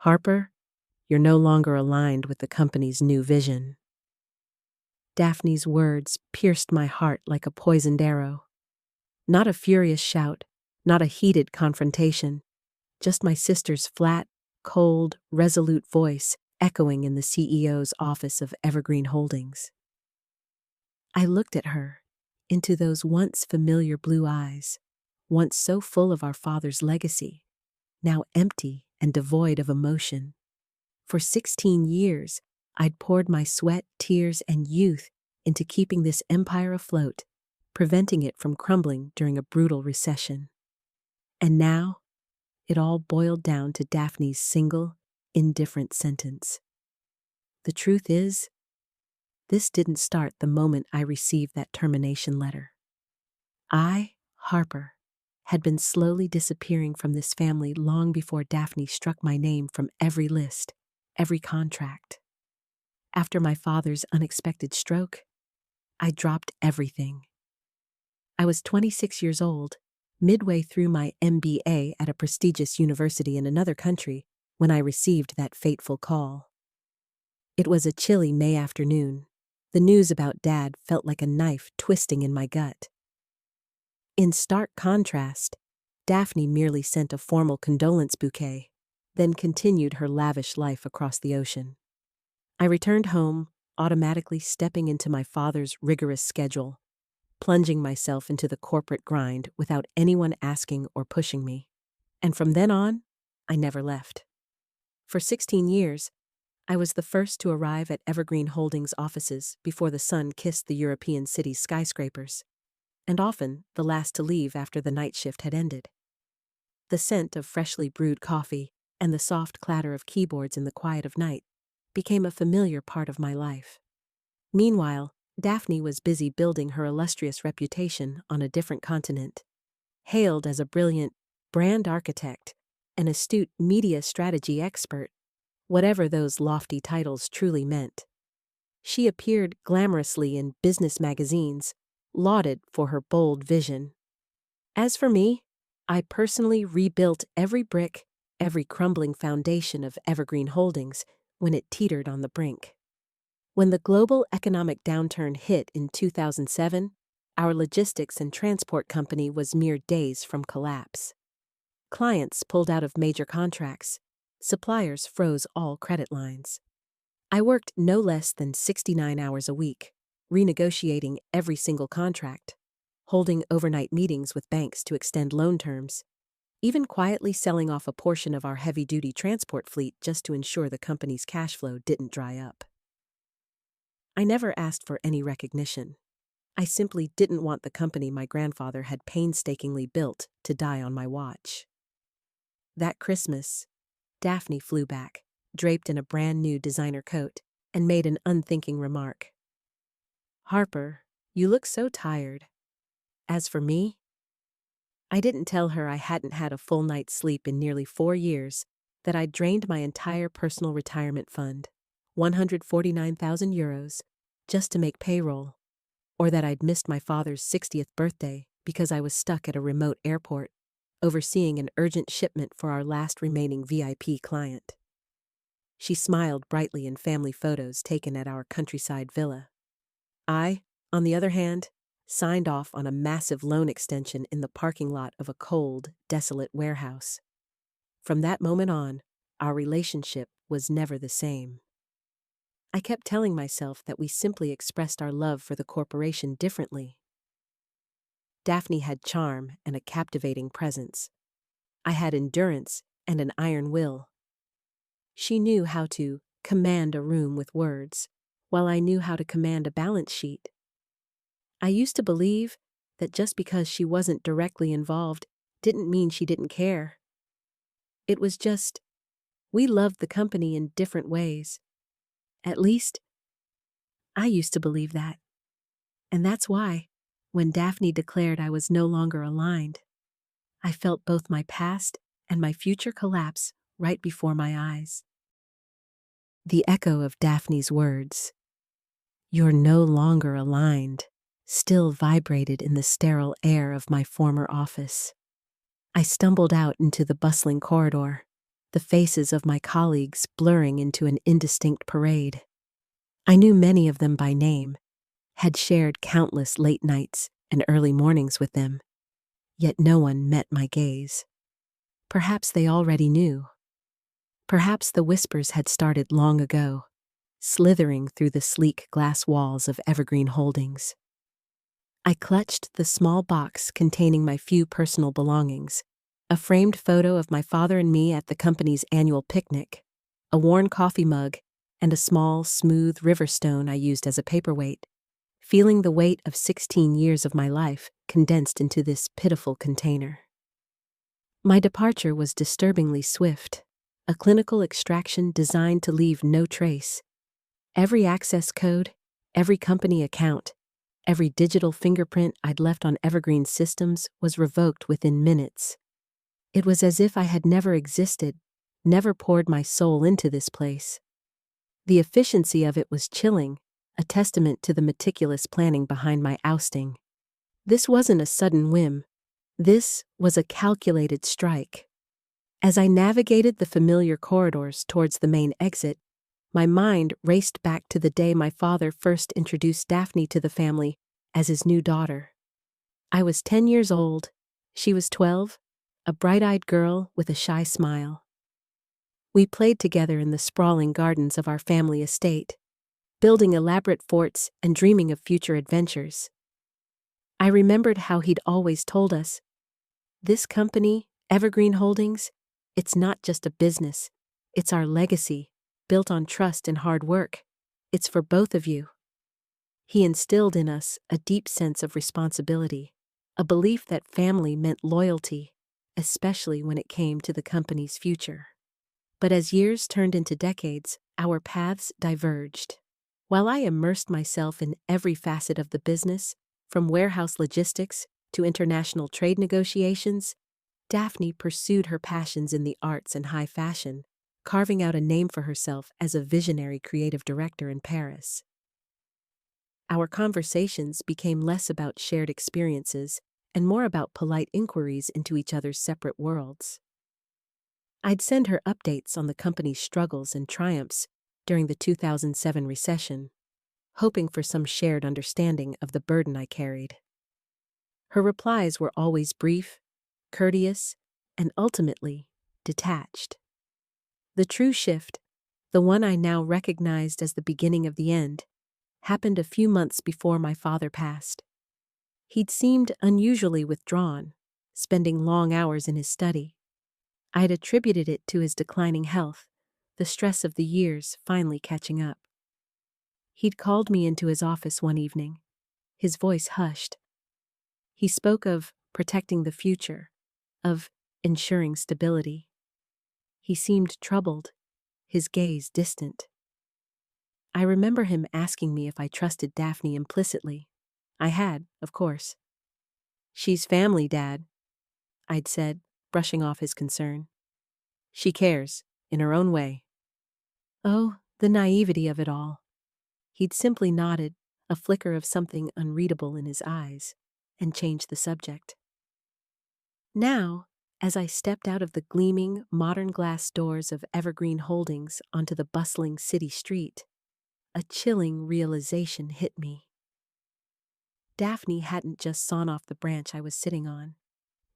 Harper, you're no longer aligned with the company's new vision. Daphne's words pierced my heart like a poisoned arrow. Not a furious shout, not a heated confrontation, just my sister's flat, cold, resolute voice echoing in the CEO's office of Evergreen Holdings. I looked at her, into those once familiar blue eyes, once so full of our father's legacy, now empty and devoid of emotion. For 16 years, I'd poured my sweat, tears, and youth into keeping this empire afloat, preventing it from crumbling during a brutal recession. And now, it all boiled down to Daphne's single, indifferent sentence. The truth is, this didn't start the moment I received that termination letter. I, Harper, had been slowly disappearing from this family long before Daphne struck my name from every list, every contract. After my father's unexpected stroke, I dropped everything. I was 26 years old, midway through my MBA at a prestigious university in another country, when I received that fateful call. It was a chilly May afternoon. The news about Dad felt like a knife twisting in my gut. In stark contrast, Daphne merely sent a formal condolence bouquet, then continued her lavish life across the ocean. I returned home, automatically stepping into my father's rigorous schedule, plunging myself into the corporate grind without anyone asking or pushing me. And from then on, I never left. For 16 years, I was the first to arrive at Evergreen Holdings offices before the sun kissed the European city's skyscrapers, and often the last to leave after the night shift had ended. The scent of freshly brewed coffee and the soft clatter of keyboards in the quiet of night became a familiar part of my life. Meanwhile, Daphne was busy building her illustrious reputation on a different continent. Hailed as a brilliant brand architect, an astute media strategy expert, whatever those lofty titles truly meant. She appeared glamorously in business magazines, lauded for her bold vision. As for me, I personally rebuilt every brick, every crumbling foundation of Evergreen Holdings when it teetered on the brink. When the global economic downturn hit in 2007, our logistics and transport company was mere days from collapse. Clients pulled out of major contracts. Suppliers froze all credit lines. I worked no less than 69 hours a week, renegotiating every single contract, holding overnight meetings with banks to extend loan terms, even quietly selling off a portion of our heavy-duty transport fleet just to ensure the company's cash flow didn't dry up. I never asked for any recognition. I simply didn't want the company my grandfather had painstakingly built to die on my watch. That Christmas, Daphne flew back, draped in a brand new designer coat, and made an unthinking remark. "Harper, you look so tired." As for me, I didn't tell her I hadn't had a full night's sleep in nearly 4 years, that I'd drained my entire personal retirement fund, 149,000 euros, just to make payroll, or that I'd missed my father's 60th birthday because I was stuck at a remote airport, overseeing an urgent shipment for our last remaining VIP client. She smiled brightly in family photos taken at our countryside villa. I, on the other hand, signed off on a massive loan extension in the parking lot of a cold, desolate warehouse. From that moment on, our relationship was never the same. I kept telling myself that we simply expressed our love for the corporation differently. Daphne had charm and a captivating presence. I had endurance and an iron will. She knew how to command a room with words, while I knew how to command a balance sheet. I used to believe that just because she wasn't directly involved didn't mean she didn't care. It was just, we loved the company in different ways. At least, I used to believe that. And that's why, when Daphne declared I was no longer aligned, I felt both my past and my future collapse right before my eyes. The echo of Daphne's words, "You're no longer aligned," still vibrated in the sterile air of my former office. I stumbled out into the bustling corridor, the faces of my colleagues blurring into an indistinct parade. I knew many of them by name, had shared countless late nights and early mornings with them, yet no one met my gaze. Perhaps they already knew. Perhaps the whispers had started long ago, slithering through the sleek glass walls of Evergreen Holdings. I clutched the small box containing my few personal belongings, a framed photo of my father and me at the company's annual picnic, a worn coffee mug, and a small, smooth river stone I used as a paperweight, feeling the weight of 16 years of my life condensed into this pitiful container. My departure was disturbingly swift, a clinical extraction designed to leave no trace. Every access code, every company account, every digital fingerprint I'd left on Evergreen's systems was revoked within minutes. It was as if I had never existed, never poured my soul into this place. The efficiency of it was chilling, a testament to the meticulous planning behind my ousting. This wasn't a sudden whim. This was a calculated strike. As I navigated the familiar corridors towards the main exit, my mind raced back to the day my father first introduced Daphne to the family as his new daughter. I was 10 years old, she was 12, a bright-eyed girl with a shy smile. We played together in the sprawling gardens of our family estate, building elaborate forts and dreaming of future adventures. I remembered how he'd always told us, "This company, Evergreen Holdings, it's not just a business, it's our legacy, built on trust and hard work. It's for both of you." He instilled in us a deep sense of responsibility, a belief that family meant loyalty, especially when it came to the company's future. But as years turned into decades, our paths diverged. While I immersed myself in every facet of the business, from warehouse logistics to international trade negotiations, Daphne pursued her passions in the arts and high fashion, carving out a name for herself as a visionary creative director in Paris. Our conversations became less about shared experiences and more about polite inquiries into each other's separate worlds. I'd send her updates on the company's struggles and triumphs during the 2007 recession, hoping for some shared understanding of the burden I carried. Her replies were always brief, courteous, and ultimately detached. The true shift, the one I now recognized as the beginning of the end, happened a few months before my father passed. He'd seemed unusually withdrawn, spending long hours in his study. I'd attributed it to his declining health, the stress of the years finally catching up. He'd called me into his office one evening, his voice hushed. He spoke of protecting the future, of ensuring stability. He seemed troubled, his gaze distant. I remember him asking me if I trusted Daphne implicitly. I had, of course. "She's family, Dad," I'd said, brushing off his concern. "She cares, in her own way." Oh, the naivety of it all. He'd simply nodded, a flicker of something unreadable in his eyes, and changed the subject. Now, as I stepped out of the gleaming, modern glass doors of Evergreen Holdings onto the bustling city street, a chilling realization hit me. Daphne hadn't just sawn off the branch I was sitting on.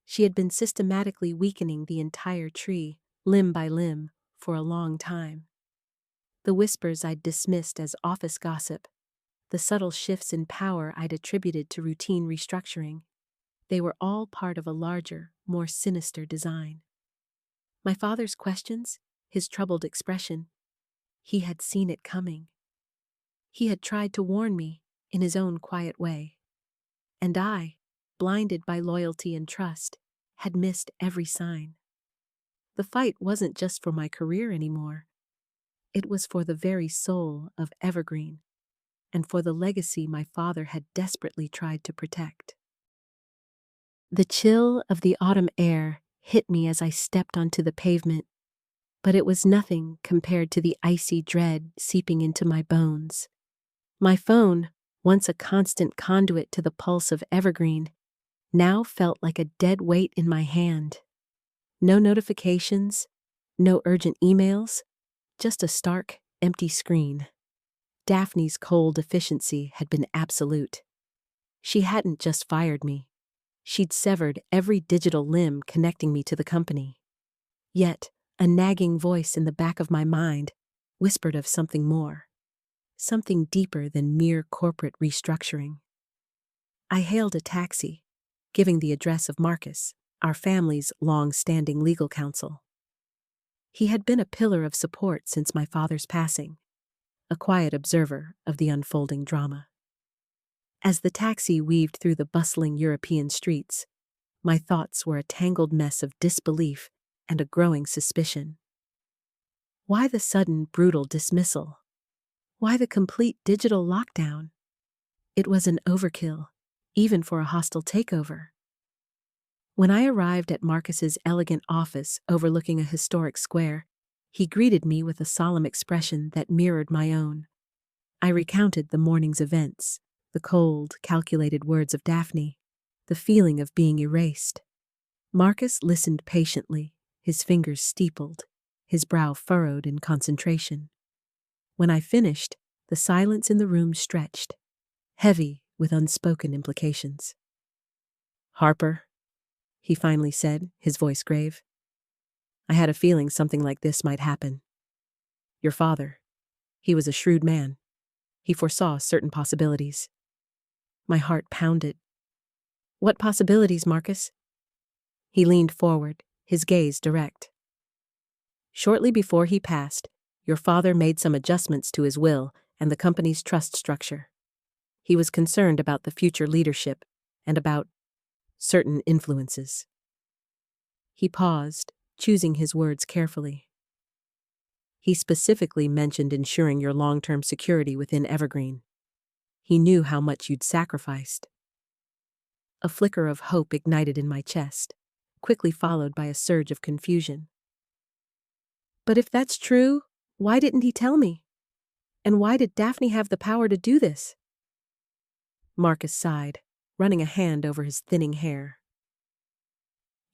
She had been systematically weakening the entire tree, limb by limb, for a long time. The whispers I'd dismissed as office gossip, the subtle shifts in power I'd attributed to routine restructuring, they were all part of a larger, more sinister design. My father's questions, his troubled expression, he had seen it coming. He had tried to warn me, in his own quiet way. And I, blinded by loyalty and trust, had missed every sign. The fight wasn't just for my career anymore. It was for the very soul of Evergreen, and for the legacy my father had desperately tried to protect. The chill of the autumn air hit me as I stepped onto the pavement, but it was nothing compared to the icy dread seeping into my bones. My phone, once a constant conduit to the pulse of Evergreen, now felt like a dead weight in my hand. No notifications, No urgent emails, just a stark, empty screen. Daphne's cold efficiency had been absolute. She hadn't just fired me. She'd severed every digital limb connecting me to the company. Yet, a nagging voice in the back of my mind whispered of something more, something deeper than mere corporate restructuring. I hailed a taxi, giving the address of Marcus, our family's long-standing legal counsel. He had been a pillar of support since my father's passing, a quiet observer of the unfolding drama. As the taxi weaved through the bustling European streets, my thoughts were a tangled mess of disbelief and a growing suspicion. Why the sudden, brutal dismissal? Why the complete digital lockdown? It was an overkill, even for a hostile takeover. When I arrived at Marcus's elegant office overlooking a historic square, he greeted me with a solemn expression that mirrored my own. I recounted the morning's events, the cold, calculated words of Daphne, the feeling of being erased. Marcus listened patiently, his fingers steepled, his brow furrowed in concentration. When I finished, the silence in the room stretched, heavy with unspoken implications. "Harper," he finally said, his voice grave. "I had a feeling something like this might happen. Your father, he was a shrewd man. He foresaw certain possibilities." My heart pounded. "What possibilities, Marcus?" He leaned forward, his gaze direct. "Shortly before he passed, your father made some adjustments to his will and the company's trust structure. He was concerned about the future leadership and about certain influences." He paused, choosing his words carefully. "He specifically mentioned ensuring your long-term security within Evergreen. He knew how much you'd sacrificed." A flicker of hope ignited in my chest, quickly followed by a surge of confusion. "But if that's true, why didn't he tell me? And why did Daphne have the power to do this?" Marcus sighed, running a hand over his thinning hair.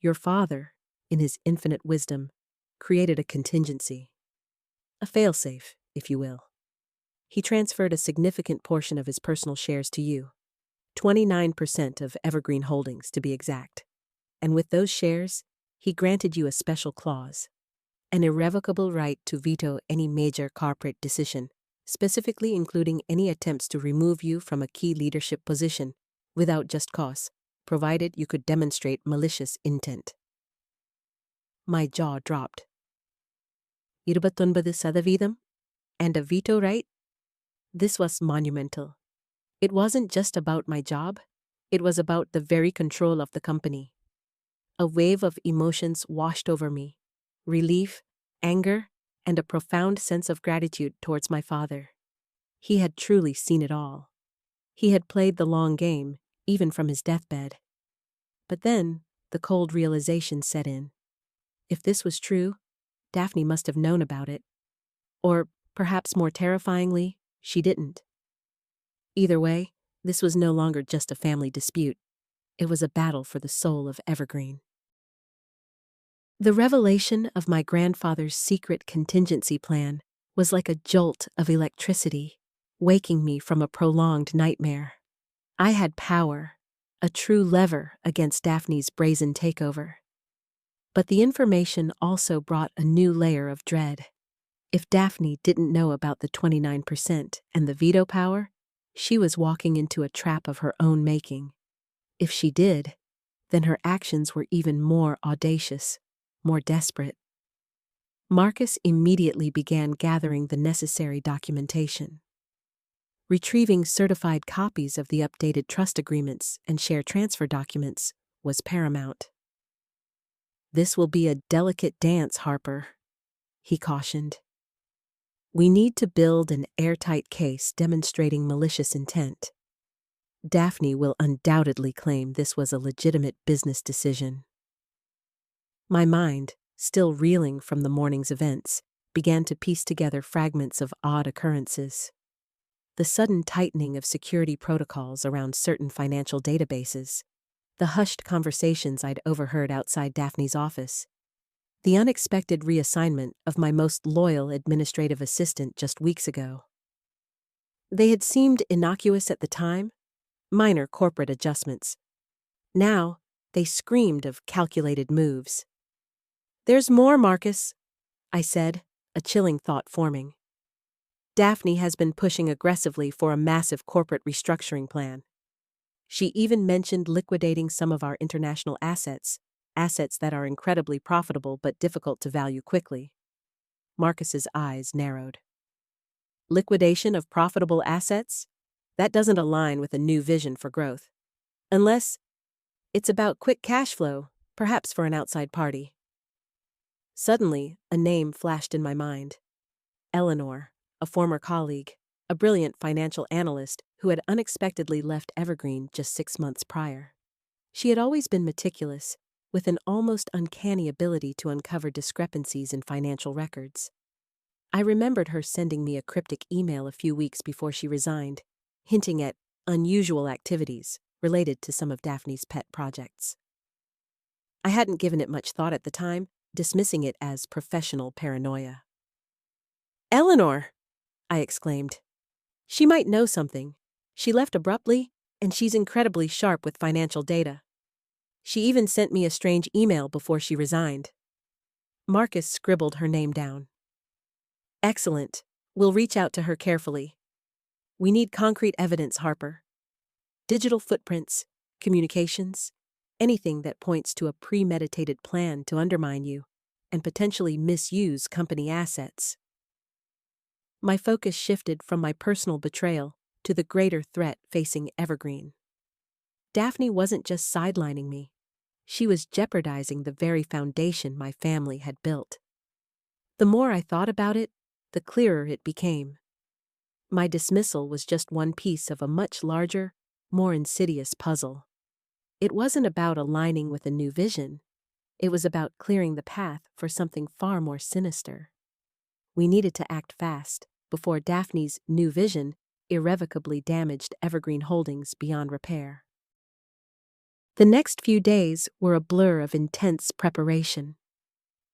"Your father, in his infinite wisdom, created a contingency. A failsafe, if you will. He transferred a significant portion of his personal shares to you, 29% of Evergreen Holdings to be exact. And with those shares, he granted you a special clause, an irrevocable right to veto any major corporate decision, specifically including any attempts to remove you from a key leadership position without just cause, provided you could demonstrate malicious intent." My jaw dropped. 29%? And a veto right? This was monumental. It wasn't just about my job, it was about the very control of the company. A wave of emotions washed over me: relief, anger, and a profound sense of gratitude towards my father. He had truly seen it all. He had played the long game, even from his deathbed. But then, the cold realization set in. If this was true, Daphne must have known about it. Or, perhaps more terrifyingly, she didn't. Either way, this was no longer just a family dispute. It was a battle for the soul of Evergreen. The revelation of my grandfather's secret contingency plan was like a jolt of electricity, waking me from a prolonged nightmare. I had power, a true lever against Daphne's brazen takeover. But the information also brought a new layer of dread. If Daphne didn't know about the 29% and the veto power, she was walking into a trap of her own making. If she did, then her actions were even more audacious, more desperate. Marcus immediately began gathering the necessary documentation. Retrieving certified copies of the updated trust agreements and share transfer documents was paramount. "This will be a delicate dance, Harper," he cautioned. "We need to build an airtight case demonstrating malicious intent. Daphne will undoubtedly claim this was a legitimate business decision." My mind, still reeling from the morning's events, began to piece together fragments of odd occurrences. The sudden tightening of security protocols around certain financial databases, the hushed conversations I'd overheard outside Daphne's office, The unexpected reassignment of my most loyal administrative assistant just weeks ago. They had seemed innocuous at the time, minor corporate adjustments. Now, they screamed of calculated moves. "There's more, Marcus," I said, a chilling thought forming. Daphne has been pushing aggressively for a massive corporate restructuring plan. She even mentioned liquidating some of our international assets that are incredibly profitable but difficult to value quickly. Marcus's eyes narrowed. Liquidation of profitable assets? That doesn't align with a new vision for growth. Unless it's about quick cash flow, perhaps for an outside party. Suddenly, a name flashed in my mind. Eleanor, a former colleague, a brilliant financial analyst who had unexpectedly left Evergreen just 6 months prior. She had always been meticulous, with an almost uncanny ability to uncover discrepancies in financial records. I remembered her sending me a cryptic email a few weeks before she resigned, hinting at unusual activities related to some of Daphne's pet projects. I hadn't given it much thought at the time, dismissing it as professional paranoia. "Eleanor!" I exclaimed. "She might know something. She left abruptly, and she's incredibly sharp with financial data. She even sent me a strange email before she resigned." Marcus scribbled her name down. "Excellent. We'll reach out to her carefully. We need concrete evidence, Harper. Digital footprints, communications, anything that points to a premeditated plan to undermine you and potentially misuse company assets." My focus shifted from my personal betrayal to the greater threat facing Evergreen. Daphne wasn't just sidelining me. She was jeopardizing the very foundation my family had built. The more I thought about it, the clearer it became. My dismissal was just one piece of a much larger, more insidious puzzle. It wasn't about aligning with a new vision. It was about clearing the path for something far more sinister. We needed to act fast before Daphne's new vision irrevocably damaged Evergreen Holdings beyond repair. The next few days were a blur of intense preparation.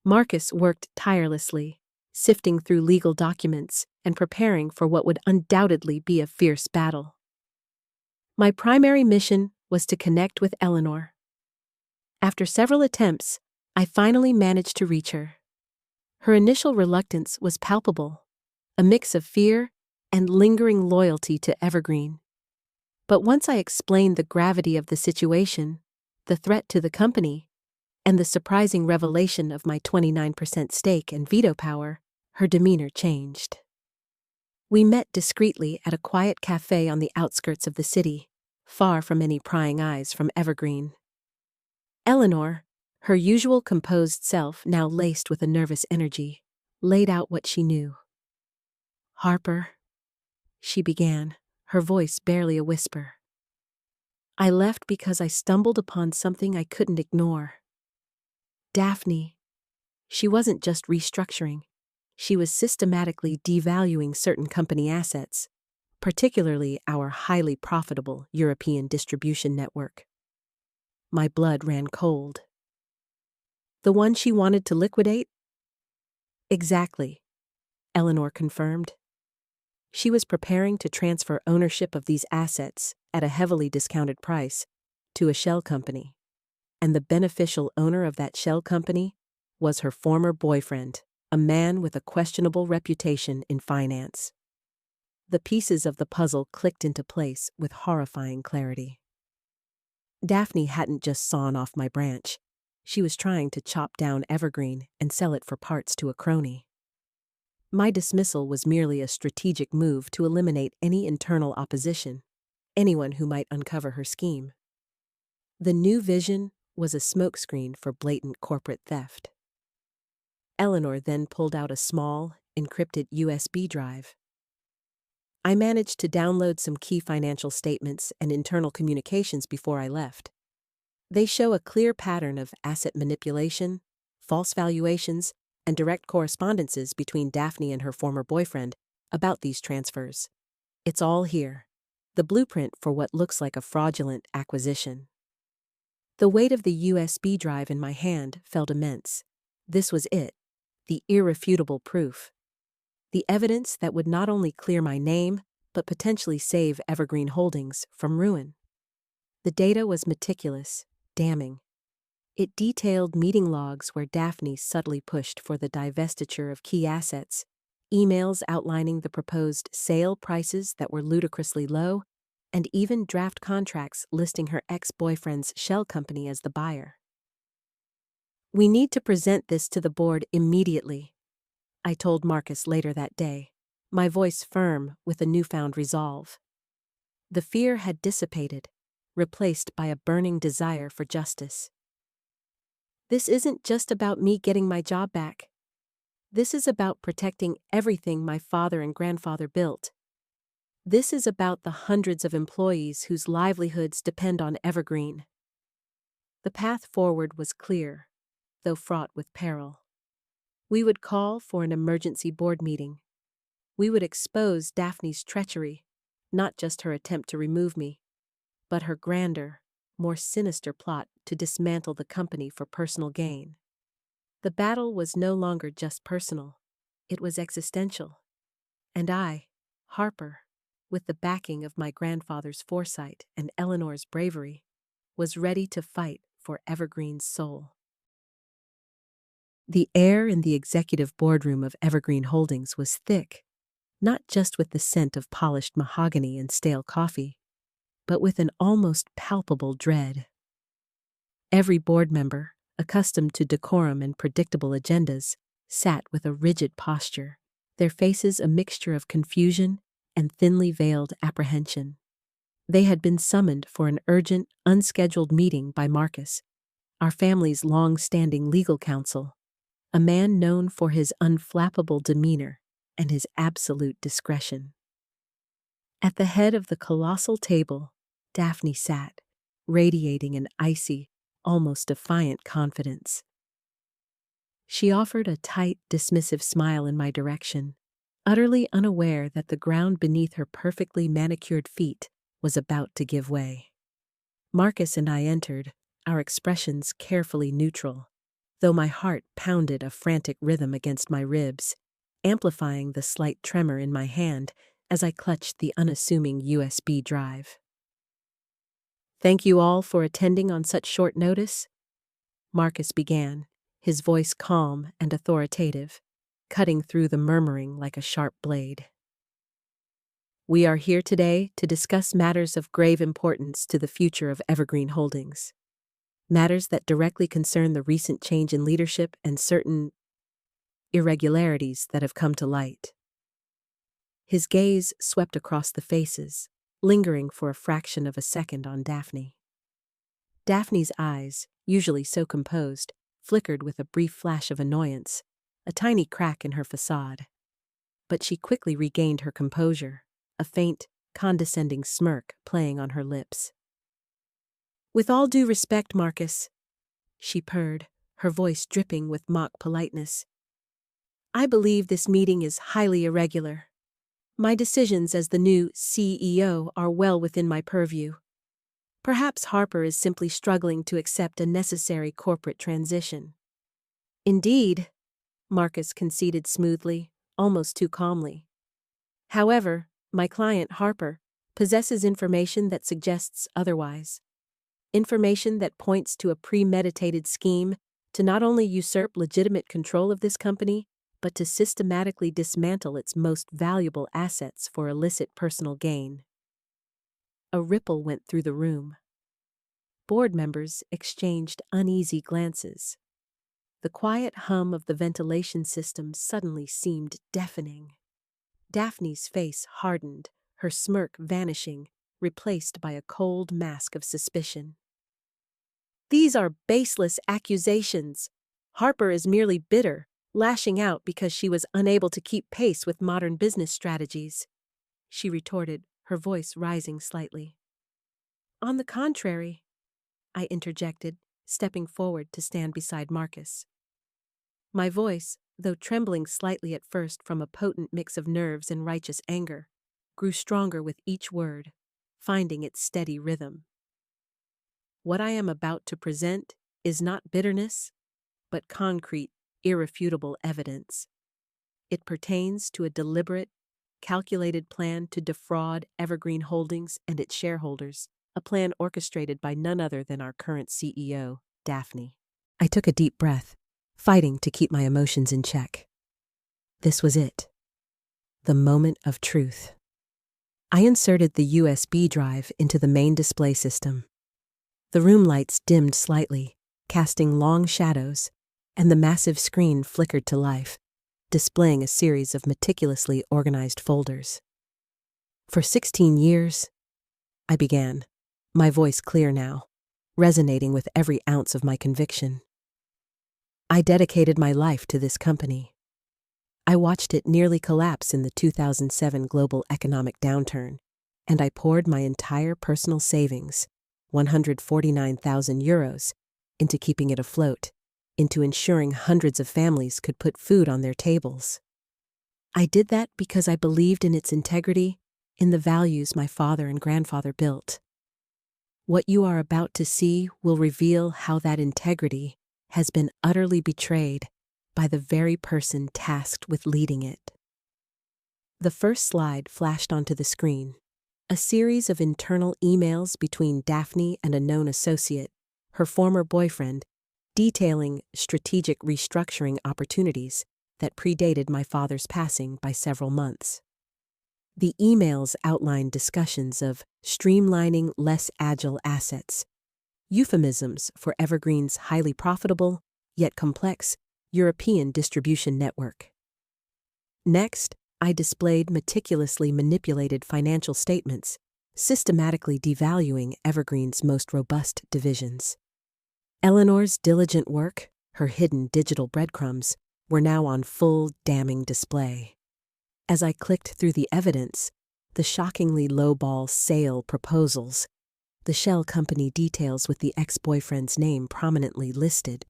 Marcus worked tirelessly, sifting through legal documents and preparing for what would undoubtedly be a fierce battle. My primary mission was to connect with Eleanor. After several attempts, I finally managed to reach her. Her initial reluctance was palpable, a mix of fear and lingering loyalty to Evergreen. But once I explained the gravity of the situation, the threat to the company, and the surprising revelation of my 29% stake and veto power, her demeanor changed. We met discreetly at a quiet cafe on the outskirts of the city, far from any prying eyes from Evergreen. Eleanor, her usual composed self now laced with a nervous energy, laid out what she knew. "Harper," she began, her voice barely a whisper. "I left because I stumbled upon something I couldn't ignore. Daphne, she wasn't just restructuring. She was systematically devaluing certain company assets, particularly our highly profitable European distribution network." My blood ran cold. "The one she wanted to liquidate?" "Exactly," Eleanor confirmed. She was preparing to transfer ownership of these assets at a heavily discounted price to a shell company. And the beneficial owner of that shell company was her former boyfriend, a man with a questionable reputation in finance. The pieces of the puzzle clicked into place with horrifying clarity. Daphne hadn't just sawn off my branch. She was trying to chop down Evergreen and sell it for parts to a crony. My dismissal was merely a strategic move to eliminate any internal opposition, anyone who might uncover her scheme. The new vision was a smokescreen for blatant corporate theft. Eleanor then pulled out a small, encrypted USB drive. I managed to download some key financial statements and internal communications before I left. They show a clear pattern of asset manipulation, false valuations, and direct correspondences between Daphne and her former boyfriend about these transfers. It's all here, the blueprint for what looks like a fraudulent acquisition. The weight of the USB drive in my hand felt immense, This was it, the irrefutable proof. The evidence that would not only clear my name, but potentially save Evergreen Holdings from ruin. The data was meticulous, damning. It detailed meeting logs where Daphne subtly pushed for the divestiture of key assets, emails outlining the proposed sale prices that were ludicrously low, and even draft contracts listing her ex-boyfriend's shell company as the buyer. "We need to present this to the board immediately," I told Marcus later that day, my voice firm with a newfound resolve. The fear had dissipated, replaced by a burning desire for justice. "This isn't just about me getting my job back. This is about protecting everything my father and grandfather built. This is about the hundreds of employees whose livelihoods depend on Evergreen." The path forward was clear, though fraught with peril. We would call for an emergency board meeting. We would expose Daphne's treachery, not just her attempt to remove me, but her grander, more sinister plot to dismantle the company for personal gain. The battle was no longer just personal, it was existential. And I, Harper, with the backing of my grandfather's foresight and Eleanor's bravery, was ready to fight for Evergreen's soul. The air in the executive boardroom of Evergreen Holdings was thick, not just with the scent of polished mahogany and stale coffee, but with an almost palpable dread. Every board member, accustomed to decorum and predictable agendas, sat with a rigid posture, their faces a mixture of confusion and thinly veiled apprehension. They had been summoned for an urgent, unscheduled meeting by Marcus, our family's long-standing legal counsel, a man known for his unflappable demeanor and his absolute discretion. At the head of the colossal table, Daphne sat, radiating an icy, almost defiant confidence. She offered a tight, dismissive smile in my direction, utterly unaware that the ground beneath her perfectly manicured feet was about to give way. Marcus and I entered, our expressions carefully neutral, though my heart pounded a frantic rhythm against my ribs, amplifying the slight tremor in my hand as I clutched the unassuming USB drive. "Thank you all for attending on such short notice," Marcus began, his voice calm and authoritative, cutting through the murmuring like a sharp blade. "We are here today to discuss matters of grave importance to the future of Evergreen Holdings. Matters that directly concern the recent change in leadership and certain irregularities that have come to light." His gaze swept across the faces, lingering for a fraction of a second on Daphne. Daphne's eyes, usually so composed, flickered with a brief flash of annoyance, a tiny crack in her facade. But she quickly regained her composure, a faint, condescending smirk playing on her lips. "With all due respect, Marcus," she purred, her voice dripping with mock politeness, "I believe this meeting is highly irregular. My decisions as the new CEO are well within my purview. Perhaps Harper is simply struggling to accept a necessary corporate transition." "Indeed," Marcus conceded smoothly, almost too calmly. "However, my client Harper possesses information that suggests otherwise. Information that points to a premeditated scheme to not only usurp legitimate control of this company, but to systematically dismantle its most valuable assets for illicit personal gain." A ripple went through the room. Board members exchanged uneasy glances. The quiet hum of the ventilation system suddenly seemed deafening. Daphne's face hardened, her smirk vanishing, replaced by a cold mask of suspicion. "These are baseless accusations. Harper is merely bitter, lashing out because she was unable to keep pace with modern business strategies," she retorted, her voice rising slightly. "On the contrary," I interjected, stepping forward to stand beside Marcus. My voice, though trembling slightly at first from a potent mix of nerves and righteous anger, grew stronger with each word, finding its steady rhythm. "What I am about to present is not bitterness, but concrete irrefutable evidence. It pertains to a deliberate, calculated plan to defraud Evergreen Holdings and its shareholders, a plan orchestrated by none other than our current CEO, Daphne. I took a deep breath, fighting to keep my emotions in check. This was it. The moment of truth. I inserted the USB drive into the main display system. The room lights dimmed slightly, casting long shadows, and the massive screen flickered to life, displaying a series of meticulously organized folders. For 16 years, I began, my voice clear now, resonating with every ounce of my conviction. I dedicated my life to this company. I watched it nearly collapse in the 2007 global economic downturn, and I poured my entire personal savings, €149,000, into keeping it afloat, into ensuring hundreds of families could put food on their tables. I did that because I believed in its integrity, in the values my father and grandfather built. What you are about to see will reveal how that integrity has been utterly betrayed by the very person tasked with leading it. The first slide flashed onto the screen, a series of internal emails between Daphne and a known associate, her former boyfriend, detailing strategic restructuring opportunities that predated my father's passing by several months. The emails outlined discussions of streamlining less agile assets, euphemisms for Evergreen's highly profitable, yet complex, European distribution network. Next, I displayed meticulously manipulated financial statements, systematically devaluing Evergreen's most robust divisions. Eleanor's diligent work, her hidden digital breadcrumbs, were now on full damning display. As I clicked through the evidence, the shockingly lowball sale proposals, the shell company details with the ex-boyfriend's name prominently listed,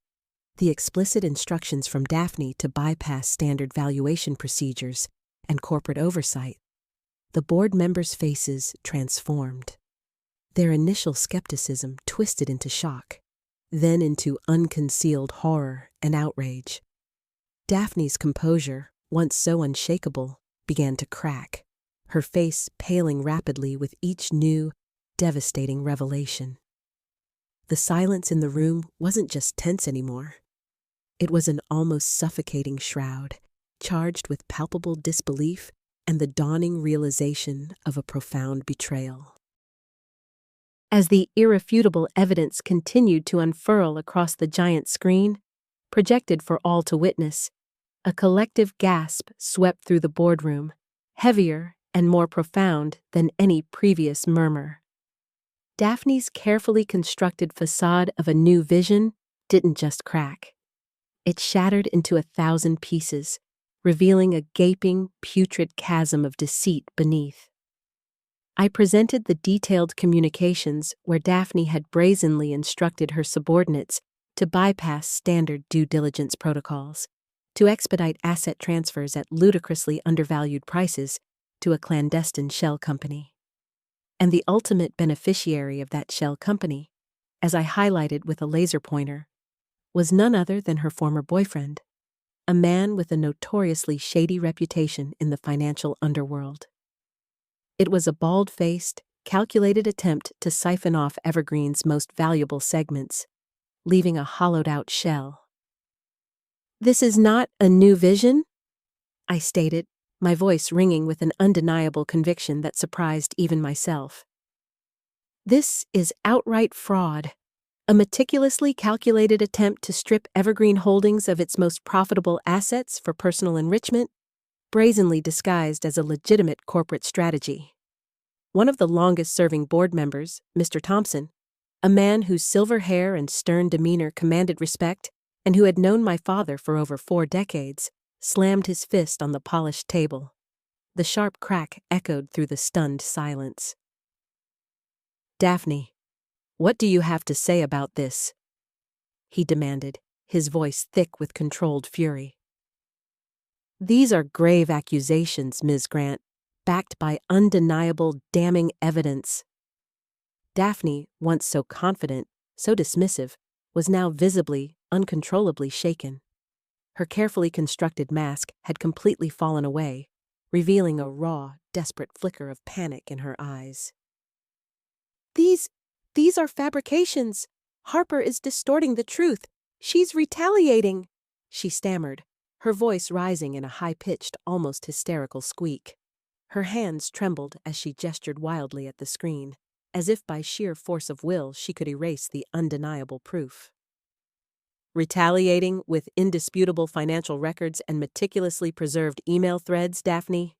the explicit instructions from Daphne to bypass standard valuation procedures and corporate oversight, the board members' faces transformed. Their initial skepticism twisted into shock, then into unconcealed horror and outrage. Daphne's composure, once so unshakable, began to crack, her face paling rapidly with each new, devastating revelation. The silence in the room wasn't just tense anymore. It was an almost suffocating shroud, charged with palpable disbelief and the dawning realization of a profound betrayal. As the irrefutable evidence continued to unfurl across the giant screen, projected for all to witness, a collective gasp swept through the boardroom, heavier and more profound than any previous murmur. Daphne's carefully constructed facade of a new vision didn't just crack. It shattered into 1,000 pieces, revealing a gaping, putrid chasm of deceit beneath. I presented the detailed communications where Daphne had brazenly instructed her subordinates to bypass standard due diligence protocols, to expedite asset transfers at ludicrously undervalued prices to a clandestine shell company. And the ultimate beneficiary of that shell company, as I highlighted with a laser pointer, was none other than her former boyfriend, a man with a notoriously shady reputation in the financial underworld. It was a bald-faced, calculated attempt to siphon off Evergreen's most valuable segments, leaving a hollowed-out shell. "This is not a new vision," I stated, my voice ringing with an undeniable conviction that surprised even myself. "This is outright fraud, a meticulously calculated attempt to strip Evergreen Holdings of its most profitable assets for personal enrichment, brazenly disguised as a legitimate corporate strategy." One of the longest-serving board members, Mr. Thompson, a man whose silver hair and stern demeanor commanded respect and who had known my father for over 4 decades, slammed his fist on the polished table. The sharp crack echoed through the stunned silence. "Daphne, what do you have to say about this?" he demanded, his voice thick with controlled fury. "These are grave accusations, Ms. Grant, backed by undeniable, damning evidence." Daphne, once so confident, so dismissive, was now visibly, uncontrollably shaken. Her carefully constructed mask had completely fallen away, revealing a raw, desperate flicker of panic in her eyes. These are fabrications. Harper is distorting the truth. She's retaliating, she stammered, her voice rising in a high-pitched, almost hysterical squeak. Her hands trembled as she gestured wildly at the screen, as if by sheer force of will she could erase the undeniable proof. Retaliating with indisputable financial records and meticulously preserved email threads, Daphne?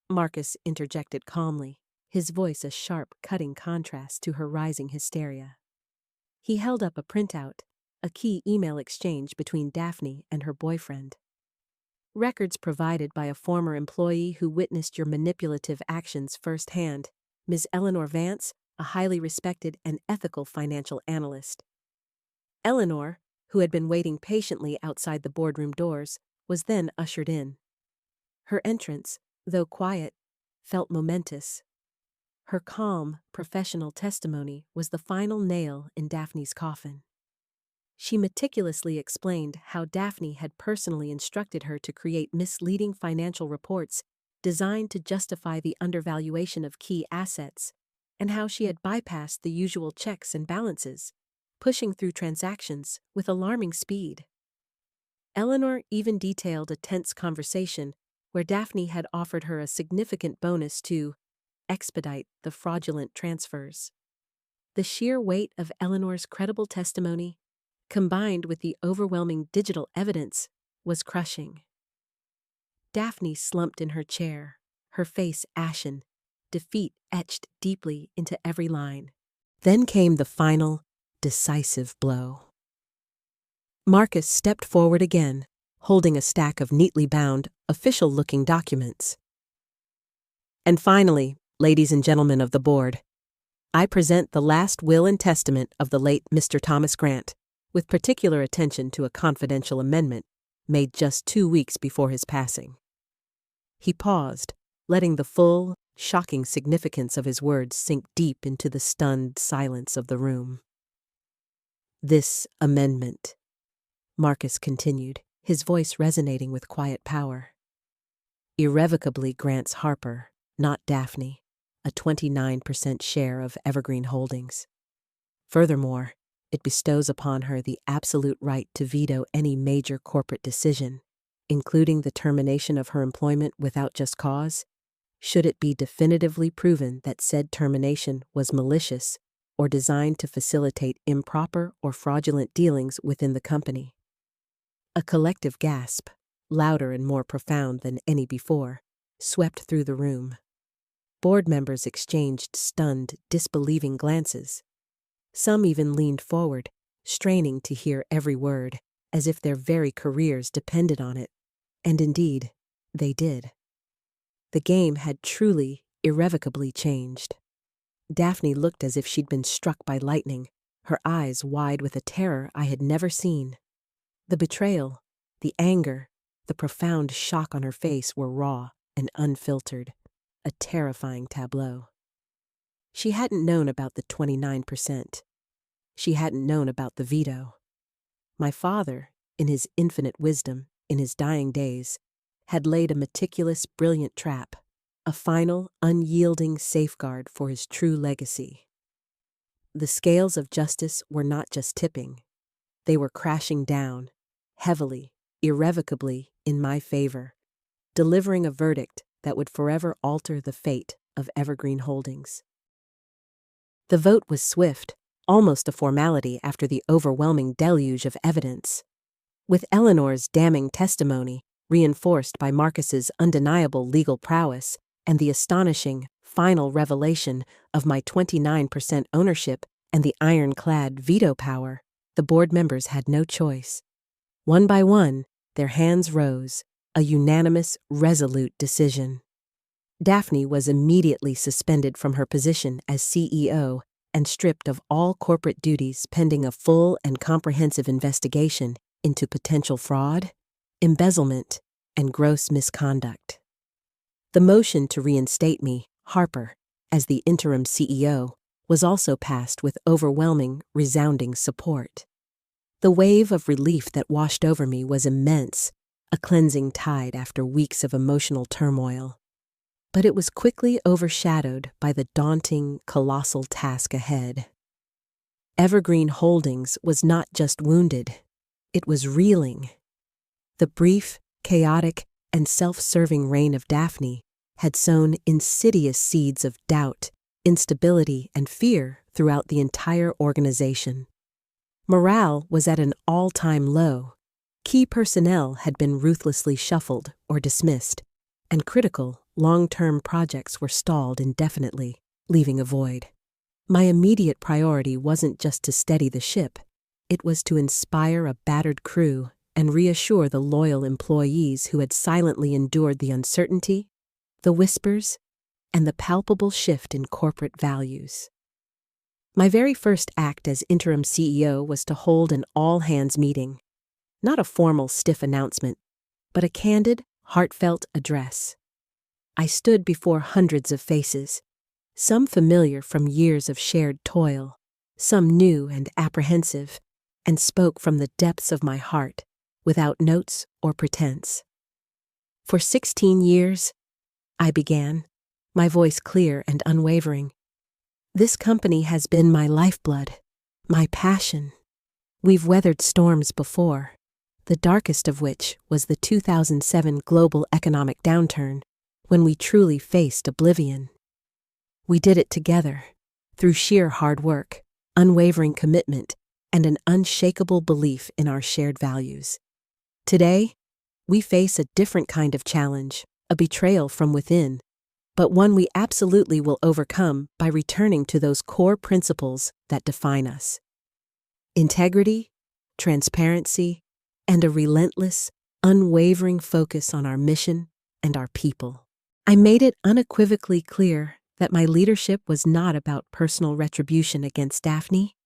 Marcus interjected calmly, his voice a sharp, cutting contrast to her rising hysteria. He held up a printout, a key email exchange between Daphne and her boyfriend. Records provided by a former employee who witnessed your manipulative actions firsthand, Ms. Eleanor Vance, a highly respected and ethical financial analyst. Eleanor, who had been waiting patiently outside the boardroom doors, was then ushered in. Her entrance, though quiet, felt momentous. Her calm, professional testimony was the final nail in Daphne's coffin. She meticulously explained how Daphne had personally instructed her to create misleading financial reports designed to justify the undervaluation of key assets, and how she had bypassed the usual checks and balances, pushing through transactions with alarming speed. Eleanor even detailed a tense conversation where Daphne had offered her a significant bonus to expedite the fraudulent transfers. The sheer weight of Eleanor's credible testimony, combined with the overwhelming digital evidence, was crushing. Daphne slumped in her chair, her face ashen, defeat etched deeply into every line. Then came the final, decisive blow. Marcus stepped forward again, holding a stack of neatly bound, official-looking documents. And finally, ladies and gentlemen of the board, I present the last will and testament of the late Mr. Thomas Grant, with particular attention to a confidential amendment made just 2 weeks before his passing. He paused, letting the full, shocking significance of his words sink deep into the stunned silence of the room. This amendment, Marcus continued, his voice resonating with quiet power, irrevocably grants Harper, not Daphne, a 29% share of Evergreen Holdings. Furthermore, it bestows upon her the absolute right to veto any major corporate decision, including the termination of her employment without just cause, should it be definitively proven that said termination was malicious or designed to facilitate improper or fraudulent dealings within the company. A collective gasp, louder and more profound than any before, swept through the room. Board members exchanged stunned, disbelieving glances. Some even leaned forward, straining to hear every word, as if their very careers depended on it. And indeed, they did. The game had truly, irrevocably changed. Daphne looked as if she'd been struck by lightning, her eyes wide with a terror I had never seen. The betrayal, the anger, the profound shock on her face were raw and unfiltered, a terrifying tableau. She hadn't known about the 29%. She hadn't known about the veto. My father, in his infinite wisdom, in his dying days, had laid a meticulous, brilliant trap, a final, unyielding safeguard for his true legacy. The scales of justice were not just tipping. They were crashing down, heavily, irrevocably, in my favor, delivering a verdict that would forever alter the fate of Evergreen Holdings. The vote was swift, almost a formality after the overwhelming deluge of evidence. With Eleanor's damning testimony, reinforced by Marcus's undeniable legal prowess, and the astonishing, final revelation of my 29% ownership and the ironclad veto power, the board members had no choice. One by one, their hands rose, a unanimous, resolute decision. Daphne was immediately suspended from her position as CEO and stripped of all corporate duties pending a full and comprehensive investigation into potential fraud, embezzlement, and gross misconduct. The motion to reinstate me, Harper, as the interim CEO was also passed with overwhelming, resounding support. The wave of relief that washed over me was immense, a cleansing tide after weeks of emotional turmoil. But it was quickly overshadowed by the daunting, colossal task ahead. Evergreen Holdings was not just wounded, it was reeling. The brief, chaotic, and self-serving reign of Daphne had sown insidious seeds of doubt, instability, and fear throughout the entire organization. Morale was at an all-time low. Key personnel had been ruthlessly shuffled or dismissed, and critical, long-term projects were stalled indefinitely, leaving a void. My immediate priority wasn't just to steady the ship, it was to inspire a battered crew and reassure the loyal employees who had silently endured the uncertainty, the whispers, and the palpable shift in corporate values. My very first act as interim CEO was to hold an all-hands meeting. Not a formal, stiff announcement, but a candid, heartfelt address. I stood before hundreds of faces, some familiar from years of shared toil, some new and apprehensive, and spoke from the depths of my heart, without notes or pretense. For 16 years, I began, my voice clear and unwavering. This company has been my lifeblood, my passion. We've weathered storms before, the darkest of which was the 2007 global economic downturn, when we truly faced oblivion. We did it together, through sheer hard work, unwavering commitment, and an unshakable belief in our shared values. Today, we face a different kind of challenge, a betrayal from within, but one we absolutely will overcome by returning to those core principles that define us. Integrity, transparency, and a relentless, unwavering focus on our mission and our people. I made it unequivocally clear that my leadership was not about personal retribution against Daphne,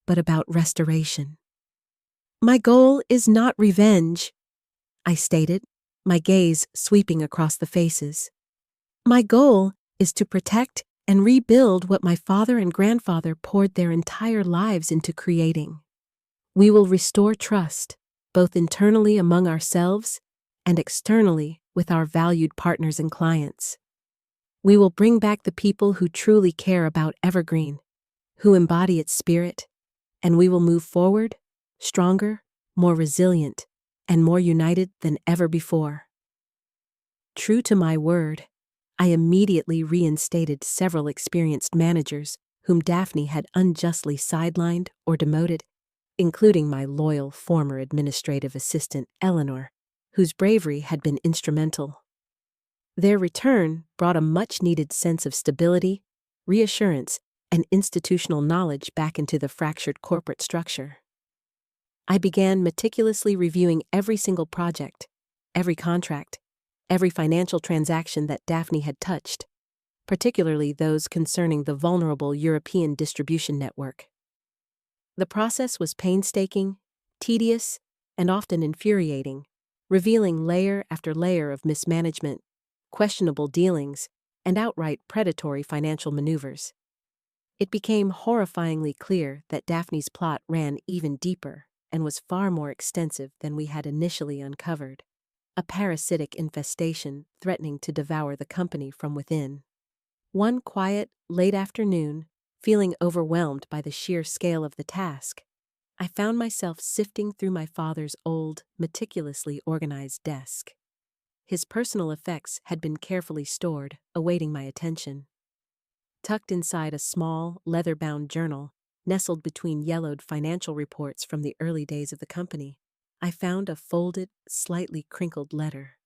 but about restoration. My goal is not revenge, I stated, my gaze sweeping across the faces. My goal is to protect and rebuild what my father and grandfather poured their entire lives into creating. We will restore trust, both internally among ourselves and externally with our valued partners and clients. We will bring back the people who truly care about Evergreen, who embody its spirit, and we will move forward, stronger, more resilient, and more united than ever before. True to my word, I immediately reinstated several experienced managers whom Daphne had unjustly sidelined or demoted, including my loyal former administrative assistant, Eleanor, whose bravery had been instrumental. Their return brought a much-needed sense of stability, reassurance, and institutional knowledge back into the fractured corporate structure. I began meticulously reviewing every single project, every contract, every financial transaction that Daphne had touched, particularly those concerning the vulnerable European distribution network. The process was painstaking, tedious, and often infuriating, revealing layer after layer of mismanagement, questionable dealings, and outright predatory financial maneuvers. It became horrifyingly clear that Daphne's plot ran even deeper and was far more extensive than we had initially uncovered, a parasitic infestation threatening to devour the company from within. One quiet, late afternoon, feeling overwhelmed by the sheer scale of the task, I found myself sifting through my father's old, meticulously organized desk. His personal effects had been carefully stored, awaiting my attention. Tucked inside a small, leather-bound journal, nestled between yellowed financial reports from the early days of the company, I found a folded, slightly crinkled letter.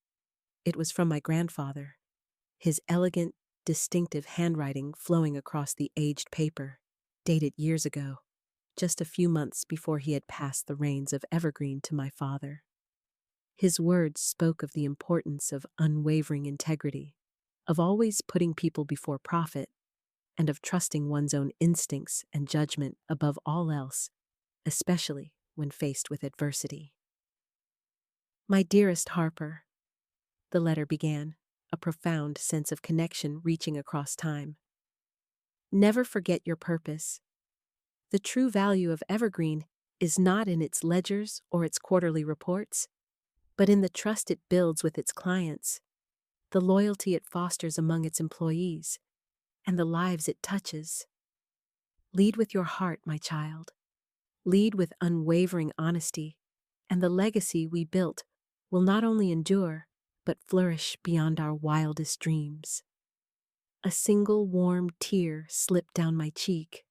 It was from my grandfather, his elegant, distinctive handwriting flowing across the aged paper, dated years ago, just a few months before he had passed the reins of Evergreen to my father. His words spoke of the importance of unwavering integrity, of always putting people before profit, and of trusting one's own instincts and judgment above all else, especially when faced with adversity. My dearest Harper, the letter began, a profound sense of connection reaching across time. Never forget your purpose. The true value of Evergreen is not in its ledgers or its quarterly reports, but in the trust it builds with its clients, the loyalty it fosters among its employees, and the lives it touches. Lead with your heart, my child. Lead with unwavering honesty, and the legacy we built will not only endure, but flourish beyond our wildest dreams. A single warm tear slipped down my cheek.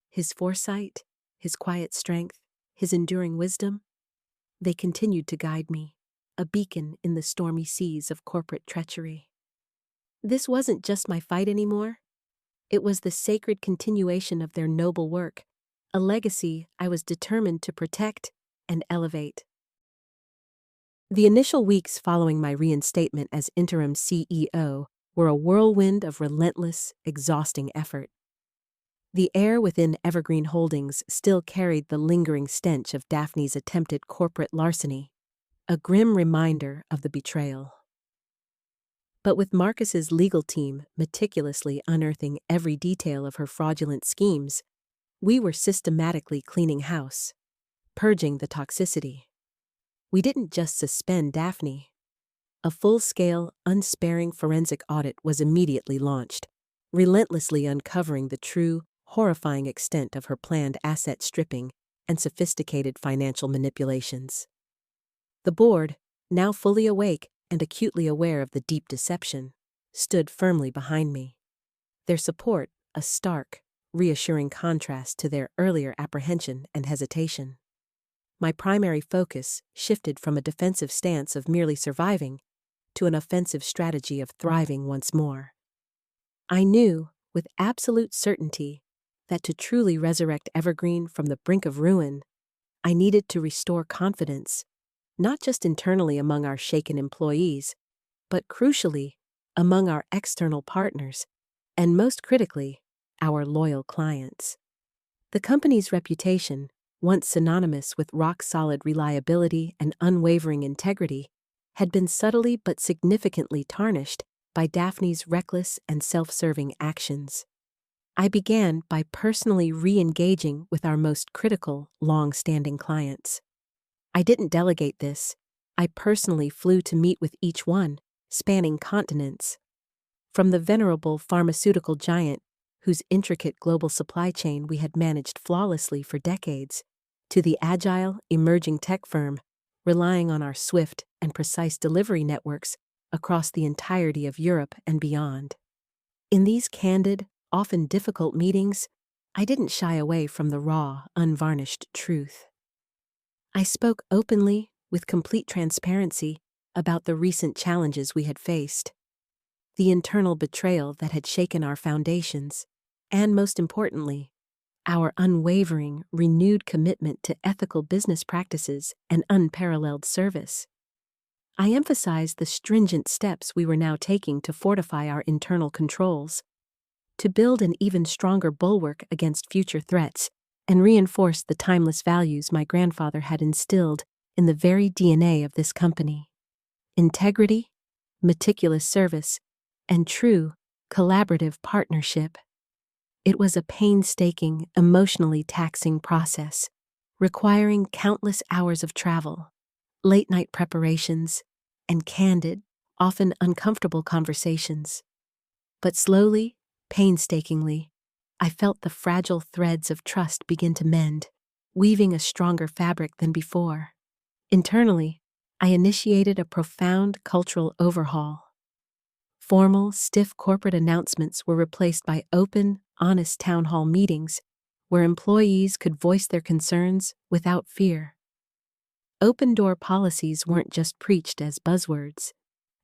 His foresight, his quiet strength, his enduring wisdom, they continued to guide me, a beacon in the stormy seas of corporate treachery. This wasn't just my fight anymore. It was the sacred continuation of their noble work, a legacy I was determined to protect and elevate. The initial weeks following my reinstatement as interim CEO were a whirlwind of relentless, exhausting effort. The air within Evergreen Holdings still carried the lingering stench of Daphne's attempted corporate larceny, a grim reminder of the betrayal. But with Marcus's legal team meticulously unearthing every detail of her fraudulent schemes, we were systematically cleaning house, purging the toxicity. We didn't just suspend Daphne. A full-scale, unsparing forensic audit was immediately launched, relentlessly uncovering the true, horrifying extent of her planned asset stripping and sophisticated financial manipulations. The board, now fully awake and acutely aware of the deep deception, stood firmly behind me. Their support, a stark, reassuring contrast to their earlier apprehension and hesitation. My primary focus shifted from a defensive stance of merely surviving to an offensive strategy of thriving once more. I knew, with absolute certainty, that to truly resurrect Evergreen from the brink of ruin, I needed to restore confidence, not just internally among our shaken employees, but crucially, among our external partners, and most critically, our loyal clients. The company's reputation, once synonymous with rock-solid reliability and unwavering integrity, had been subtly but significantly tarnished by Daphne's reckless and self-serving actions. I began by personally re-engaging with our most critical, long-standing clients. I didn't delegate this. I personally flew to meet with each one, spanning continents. From the venerable pharmaceutical giant, whose intricate global supply chain we had managed flawlessly for decades, to the agile, emerging tech firm, relying on our swift and precise delivery networks across the entirety of Europe and beyond. In these candid, often difficult meetings, I didn't shy away from the raw, unvarnished truth. I spoke openly, with complete transparency, about the recent challenges we had faced, the internal betrayal that had shaken our foundations, and most importantly, our unwavering, renewed commitment to ethical business practices and unparalleled service. I emphasized the stringent steps we were now taking to fortify our internal controls, to build an even stronger bulwark against future threats, and reinforce the timeless values my grandfather had instilled in the very DNA of this company: integrity, meticulous service, and true, collaborative partnership. It was a painstaking, emotionally taxing process, requiring countless hours of travel, late-night preparations, and candid, often uncomfortable conversations. But slowly, painstakingly, I felt the fragile threads of trust begin to mend, weaving a stronger fabric than before. Internally, I initiated a profound cultural overhaul. Formal, stiff corporate announcements were replaced by open, honest town hall meetings where employees could voice their concerns without fear. Open-door policies weren't just preached as buzzwords.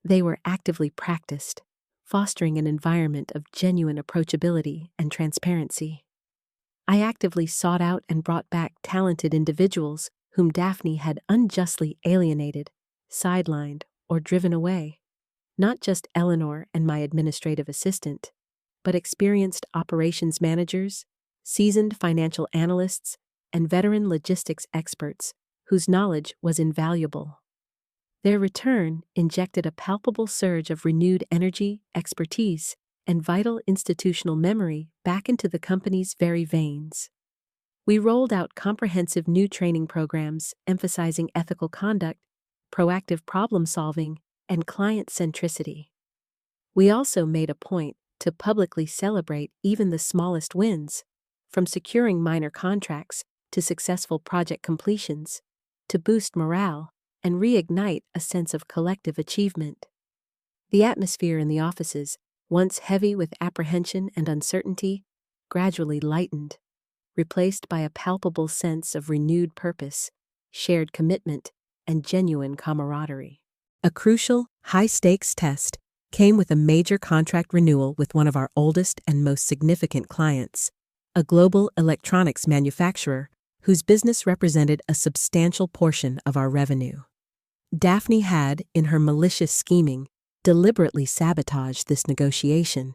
They were actively practiced, fostering an environment of genuine approachability and transparency. I actively sought out and brought back talented individuals whom Daphne had unjustly alienated, sidelined, or driven away. Not just Eleanor and my administrative assistant, but experienced operations managers, seasoned financial analysts, and veteran logistics experts whose knowledge was invaluable. Their return injected a palpable surge of renewed energy, expertise, and vital institutional memory back into the company's very veins. We rolled out comprehensive new training programs emphasizing ethical conduct, proactive problem solving, and client centricity. We also made a point to publicly celebrate even the smallest wins, from securing minor contracts to successful project completions, to boost morale and reignite a sense of collective achievement. The atmosphere in the offices, once heavy with apprehension and uncertainty, gradually lightened, replaced by a palpable sense of renewed purpose, shared commitment, and genuine camaraderie. A crucial, high-stakes test came with a major contract renewal with one of our oldest and most significant clients, a global electronics manufacturer whose business represented a substantial portion of our revenue. Daphne had, in her malicious scheming, deliberately sabotaged this negotiation,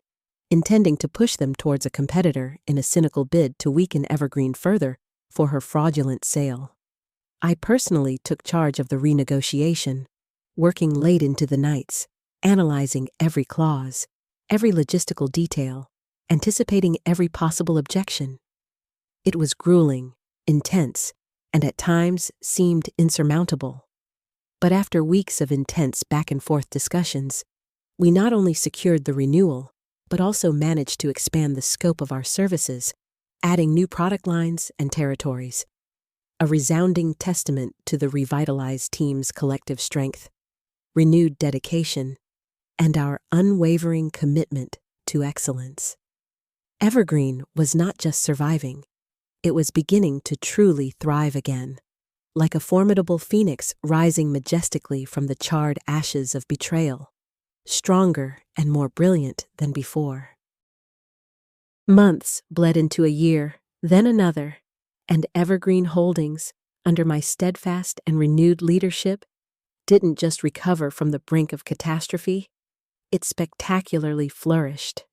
intending to push them towards a competitor in a cynical bid to weaken Evergreen further for her fraudulent sale. I personally took charge of the renegotiation, working late into the nights, analyzing every clause, every logistical detail, anticipating every possible objection. It was grueling, intense, and at times seemed insurmountable. But after weeks of intense back-and-forth discussions, we not only secured the renewal, but also managed to expand the scope of our services, adding new product lines and territories. A resounding testament to the revitalized team's collective strength, renewed dedication, and our unwavering commitment to excellence. Evergreen was not just surviving, it was beginning to truly thrive again, like a formidable phoenix rising majestically from the charred ashes of betrayal, stronger and more brilliant than before. Months bled into a year, then another, and Evergreen Holdings, under my steadfast and renewed leadership, didn't just recover from the brink of catastrophe, it spectacularly flourished.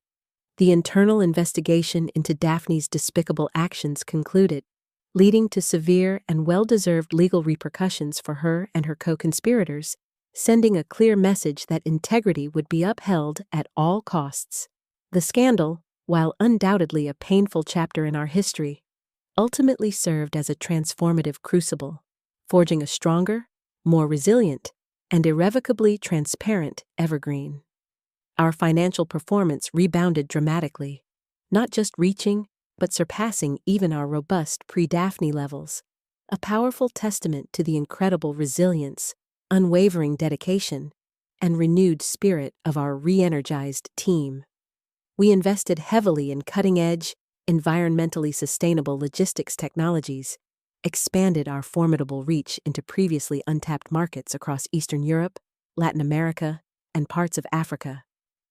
The internal investigation into Daphne's despicable actions concluded, leading to severe and well-deserved legal repercussions for her and her co-conspirators, sending a clear message that integrity would be upheld at all costs. The scandal, while undoubtedly a painful chapter in our history, ultimately served as a transformative crucible, forging a stronger, more resilient, and irrevocably transparent Evergreen. Our financial performance rebounded dramatically, not just reaching, but surpassing even our robust pre-Daphne levels, a powerful testament to the incredible resilience, unwavering dedication, and renewed spirit of our re-energized team. We invested heavily in cutting-edge, environmentally sustainable logistics technologies, expanded our formidable reach into previously untapped markets across Eastern Europe, Latin America, and parts of Africa,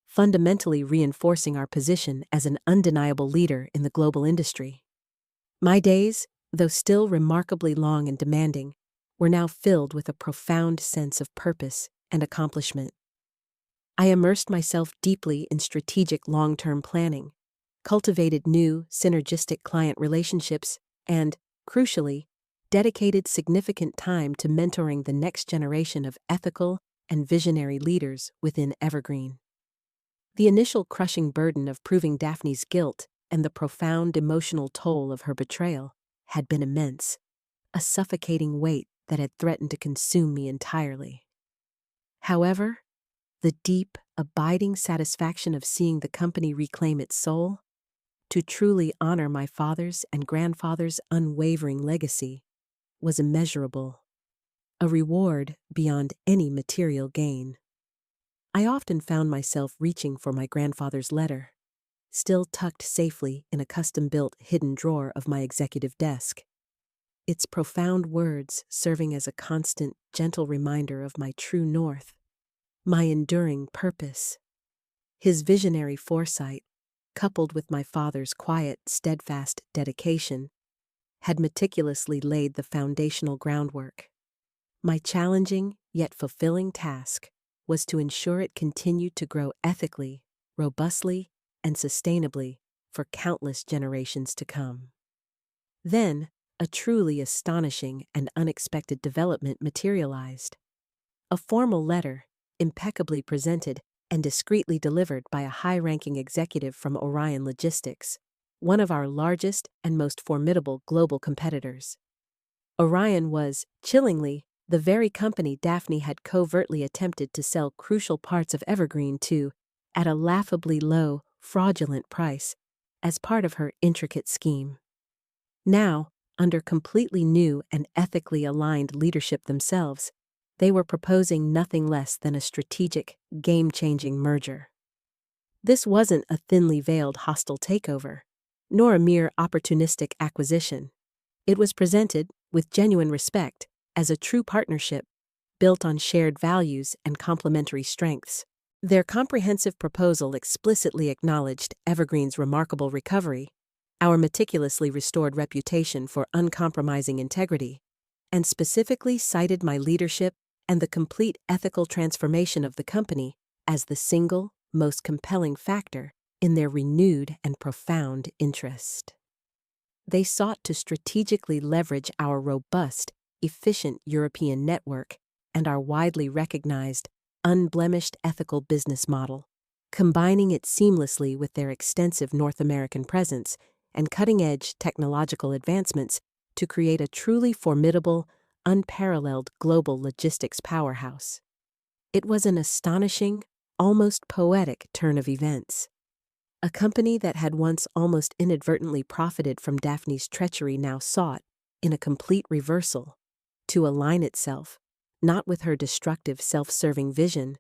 fundamentally reinforcing our position as an undeniable leader in the global industry. My days, though still remarkably long and demanding, were now filled with a profound sense of purpose and accomplishment. I immersed myself deeply in strategic long-term planning, cultivated new, synergistic client relationships, and, crucially, dedicated significant time to mentoring the next generation of ethical and visionary leaders within Evergreen. The initial crushing burden of proving Daphne's guilt and the profound emotional toll of her betrayal had been immense, a suffocating weight that had threatened to consume me entirely. However, the deep, abiding satisfaction of seeing the company reclaim its soul, to truly honor my father's and grandfather's unwavering legacy, was immeasurable, a reward beyond any material gain. I often found myself reaching for my grandfather's letter, still tucked safely in a custom-built hidden drawer of my executive desk, its profound words serving as a constant, gentle reminder of my true north, my enduring purpose. His visionary foresight, coupled with my father's quiet, steadfast dedication, had meticulously laid the foundational groundwork. My challenging, yet fulfilling task was to ensure it continued to grow ethically, robustly, and sustainably for countless generations to come. Then, a truly astonishing and unexpected development materialized. A formal letter, impeccably presented and discreetly delivered by a high-ranking executive from Orion Logistics, one of our largest and most formidable global competitors. Orion was, chillingly, the very company Daphne had covertly attempted to sell crucial parts of Evergreen to at a laughably low, fraudulent price as part of her intricate scheme. Now, under completely new and ethically aligned leadership themselves, they were proposing nothing less than a strategic, game-changing merger. This wasn't a thinly veiled hostile takeover, nor a mere opportunistic acquisition. It was presented, with genuine respect, as a true partnership, built on shared values and complementary strengths. Their comprehensive proposal explicitly acknowledged Evergreen's remarkable recovery, our meticulously restored reputation for uncompromising integrity, and specifically cited my leadership and the complete ethical transformation of the company as the single, most compelling factor in their renewed and profound interest. They sought to strategically leverage our robust, efficient European network and our widely recognized, unblemished ethical business model, combining it seamlessly with their extensive North American presence and cutting-edge technological advancements to create a truly formidable, unparalleled global logistics powerhouse. It was an astonishing, almost poetic turn of events. A company that had once almost inadvertently profited from Daphne's treachery now sought, in a complete reversal, to align itself, not with her destructive self-serving vision,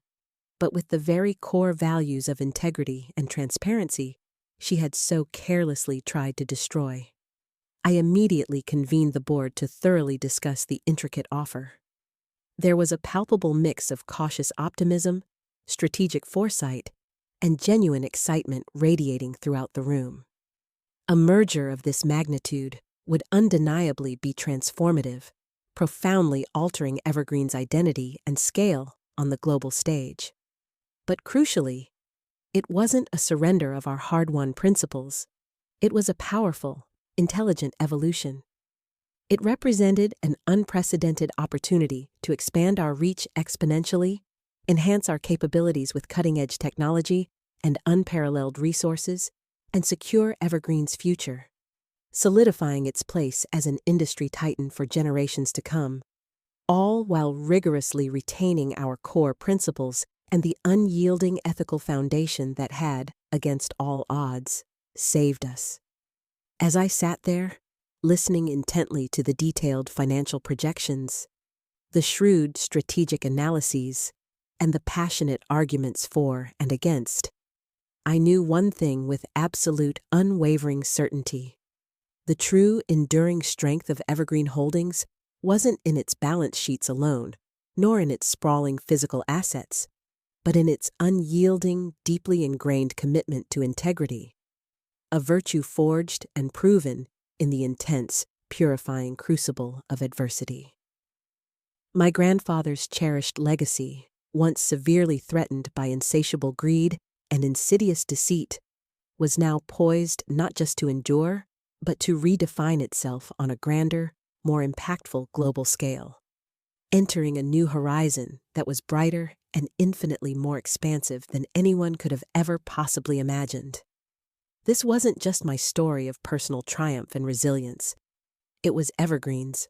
but with the very core values of integrity and transparency she had so carelessly tried to destroy. I immediately convened the board to thoroughly discuss the intricate offer. There was a palpable mix of cautious optimism, strategic foresight, and genuine excitement radiating throughout the room. A merger of this magnitude would undeniably be transformative, profoundly altering Evergreen's identity and scale on the global stage. But crucially, it wasn't a surrender of our hard-won principles. It was a powerful, intelligent evolution. It represented an unprecedented opportunity to expand our reach exponentially, enhance our capabilities with cutting-edge technology and unparalleled resources, and secure Evergreen's future, solidifying its place as an industry titan for generations to come, all while rigorously retaining our core principles and the unyielding ethical foundation that had, against all odds, saved us. As I sat there, listening intently to the detailed financial projections, the shrewd strategic analyses, and the passionate arguments for and against, I knew one thing with absolute, unwavering certainty. The true, enduring strength of Evergreen Holdings wasn't in its balance sheets alone, nor in its sprawling physical assets, but in its unyielding, deeply ingrained commitment to integrity, a virtue forged and proven in the intense, purifying crucible of adversity. My grandfather's cherished legacy, once severely threatened by insatiable greed and insidious deceit, was now poised not just to endure, but to redefine itself on a grander, more impactful global scale, entering a new horizon that was brighter and infinitely more expansive than anyone could have ever possibly imagined. This wasn't just my story of personal triumph and resilience. It was Evergreen's,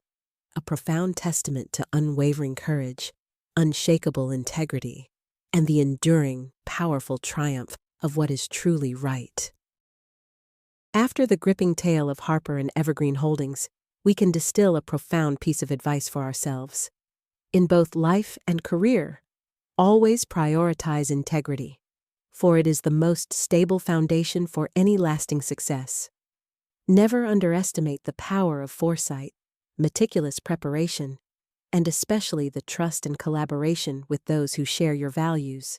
a profound testament to unwavering courage, unshakable integrity, and the enduring, powerful triumph of what is truly right. After the gripping tale of Harper and Evergreen Holdings, we can distill a profound piece of advice for ourselves. In both life and career, always prioritize integrity, for it is the most stable foundation for any lasting success. Never underestimate the power of foresight, meticulous preparation, and especially the trust and collaboration with those who share your values.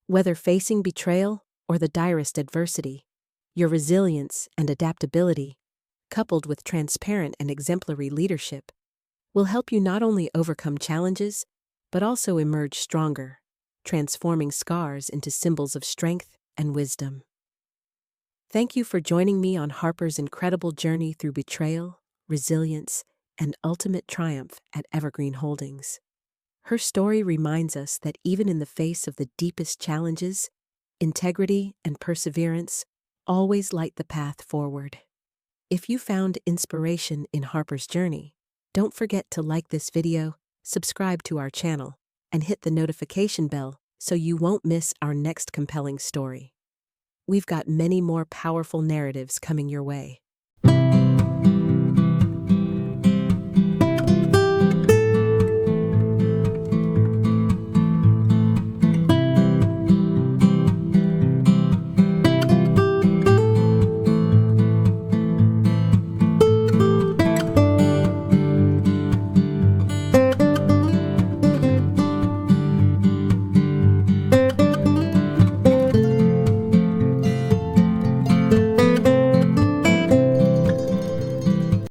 Whether facing betrayal or the direst adversity, your resilience and adaptability, coupled with transparent and exemplary leadership, will help you not only overcome challenges, but also emerge stronger, transforming scars into symbols of strength and wisdom. Thank you for joining me on Harper's incredible journey through betrayal, resilience, and ultimate triumph at Evergreen Holdings. Her story reminds us that even in the face of the deepest challenges, integrity and perseverance always light the path forward. If you found inspiration in Harper's journey, don't forget to like this video, subscribe to our channel, and hit the notification bell so you won't miss our next compelling story. We've got many more powerful narratives coming your way.